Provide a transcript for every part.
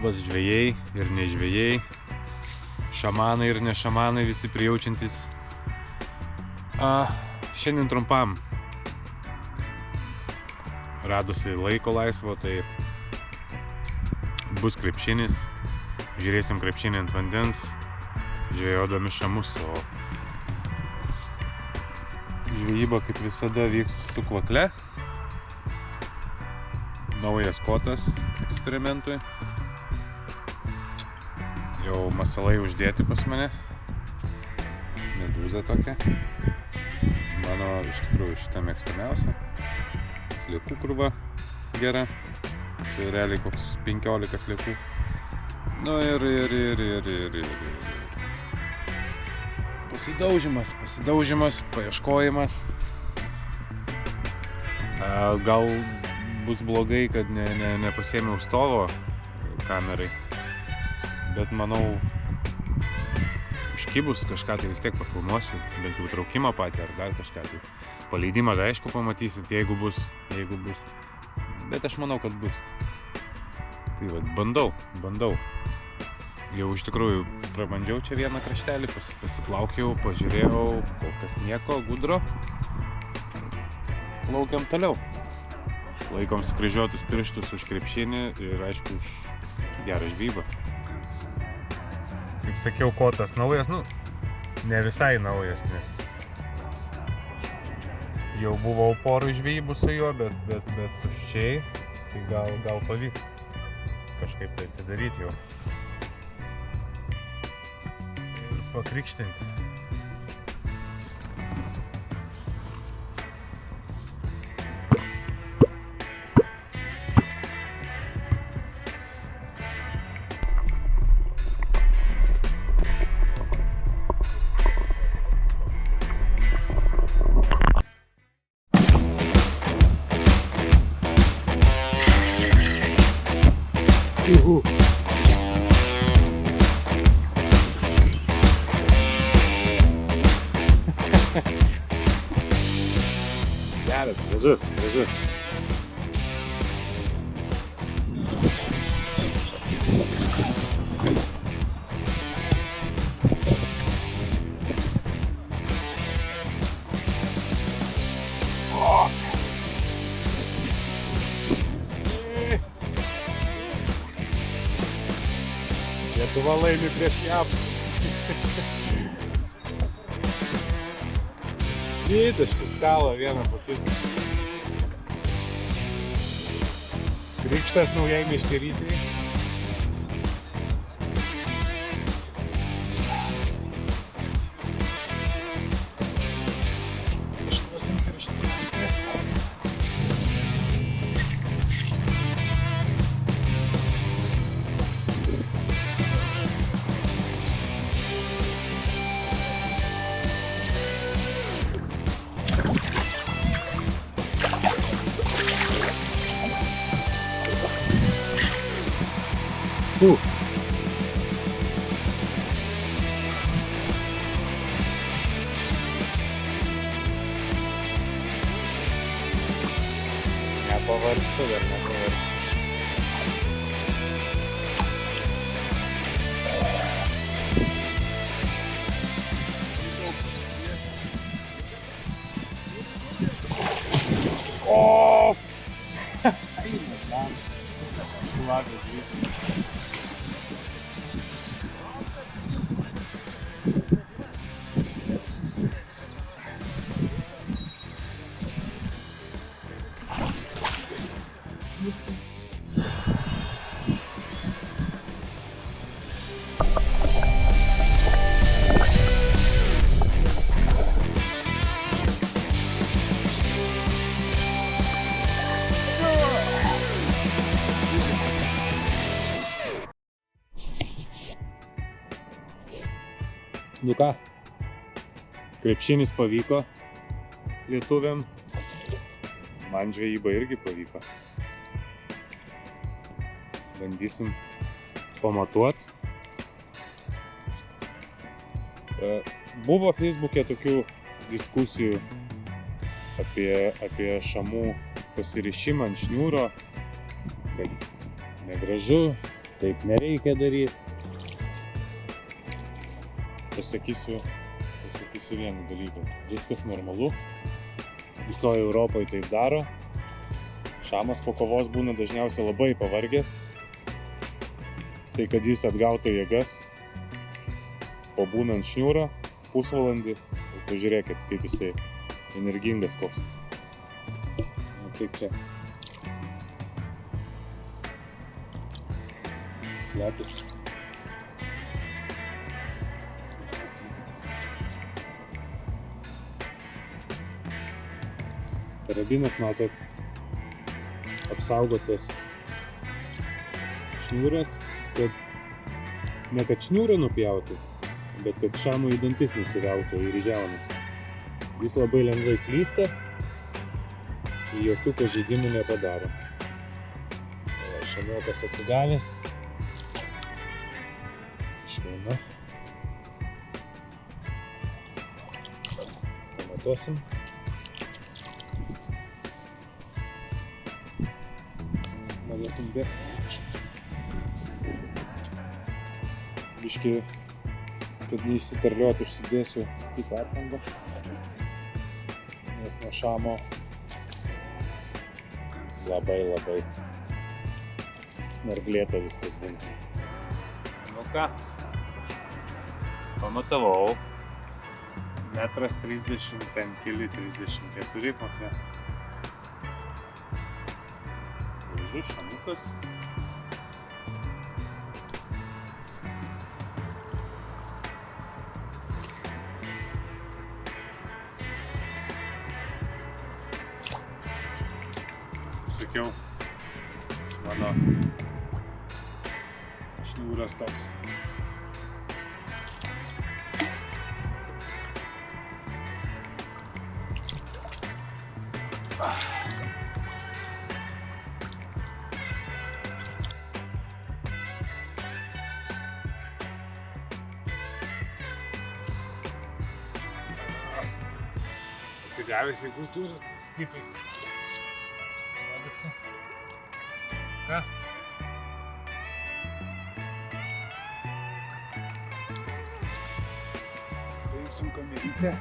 Labas žvejai ir nežvejai, šamanai ir nešamanai, visi prijaučiantis. Šiandien trumpam radusi laiko laisvo, tai bus krepšinis. Žiūrėsim krepšinį ant vandens, žvejodami šamus, o žvejyba kaip visada vyks su kvakle. Naujas kotas eksperimentui. Jau masalai uždėti pas mane. Medūza tokia. Mano iš tikrųjų šitą mėgstamiausia. Sliekų krūva gera. Čia realiai koks 15 sliekų. Nu ir pasidaužimas, paieškojimas. Gal bus blogai, kad nepasiėmiau stovo kamerai, bet manau, užkibus kažką tai vis tiek pafilmuosiu, bent jau traukimą patį ar dar kažką tai. Paleidimą tai aišku pamatysit, jeigu bus. Bet aš manau, kad bus. Tai va, bandau. Jau iš tikrųjų prabandžiau čia vieną kraštelį, pasiplaukiau, pažiūrėjau, kol kas nieko, gudro. Plaukiam toliau. Laikom sukryžiuotus pirštus už krepšinį ir aišku už gerą žvejybą. Kaip sakiau, kotas naujas, ne visai naujas, nes jau buvau porų žvejybų su juo, bet tuščiai, tai gal pavyks kažkaip tai atsidaryti jau ir pakrikštinti. Geras, gražus. Lietuva laimi prieš JAV. Dvitaškis kala vieną po kitą. Krikštas naujai meškerytei. Išklausim krikštatės. Nepavargstu. O! Nu ką, krepšinis pavyko lietuviam, man žvejyba irgi pavyko. Bandysim pamatuot. Buvo Facebook'e tokių diskusijų apie šamų pasirišimą ant šniūro, kad negražu, taip nereikia daryti. Pasakysiu vieną dalyką. Viskas normalu. Visoje Europoje taip daro. Šamas po kovos būna dažniausiai labai pavargęs. Tai kad jis atgautų jėgas, pabūnant šniūrą pusvalandį, pažiūrėkit, kaip jisai energingas koks. Kaip čia. Slepiasi. Karabinas, matot, apsaugotas šniūras, ne kad šniūrą nupjautų, bet kad šamui į dantis nesiveltų ir į žiaunas. Jis labai lengvai slysta, jokių pažeidimų nepadaro. Šamiokas atsigavęs. Šauna. Pamatuosim. Norėtum bėgti. Biškį, kad neįsitarliuot, užsidėsiu į perpangą. Nes nuo šamo labai snarglėta viskas būna. Nu ką, pamatavau. 1,30 m, ten keli 34 kokie. Gražus šamukas. Sakiau, mano šniūras toks. Atsigavęs, jeigu turit, stipriai. Rodasi. Ką? Paimsim kamerytę.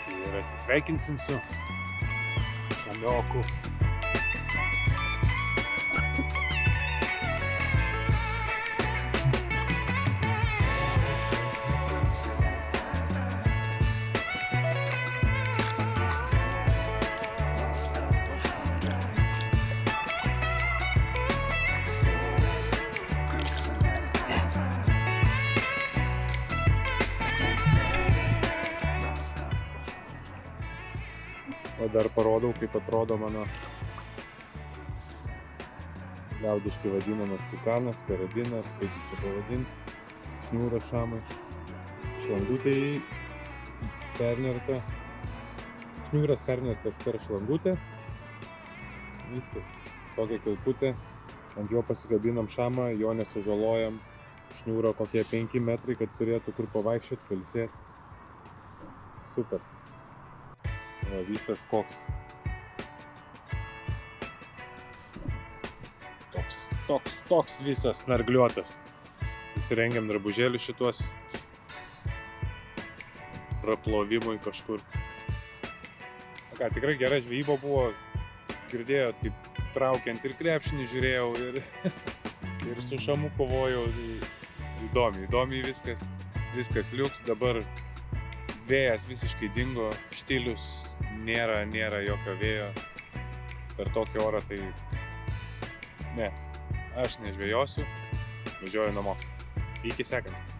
Ir atsisveikinsim su šamioku. O dar parodau, kaip atrodo mano liaudiškai vadinamas kukanas, karabinas, kaip čia pavadinti, šniūras šamai. Šlangutė pernerta, šniūras pernertas per šlangutę. Viskas, tokia kilputė, ant jo pasikabinam šamą, jo nesužalojam. Šniūro kokie 5 metrai, kad turėtų kur pavaikščiot, pailsėt. Super. O, visas koks. Toks visas snargliuotas. Įsirengiam drabužėlius šituos praplovimui kažkur. Ką, tikrai gera žvejyba buvo. Girdėjot, kaip traukiant ir krepšinį žiūrėjau ir su šamu kovojau. Įdomiai viskas liuks. Dabar vėjas visiškai dingo, štilius nėra jokio vėjo. Per tokį orą tai ne, aš nežvejosiu, važiuoju namo. Iki sekant.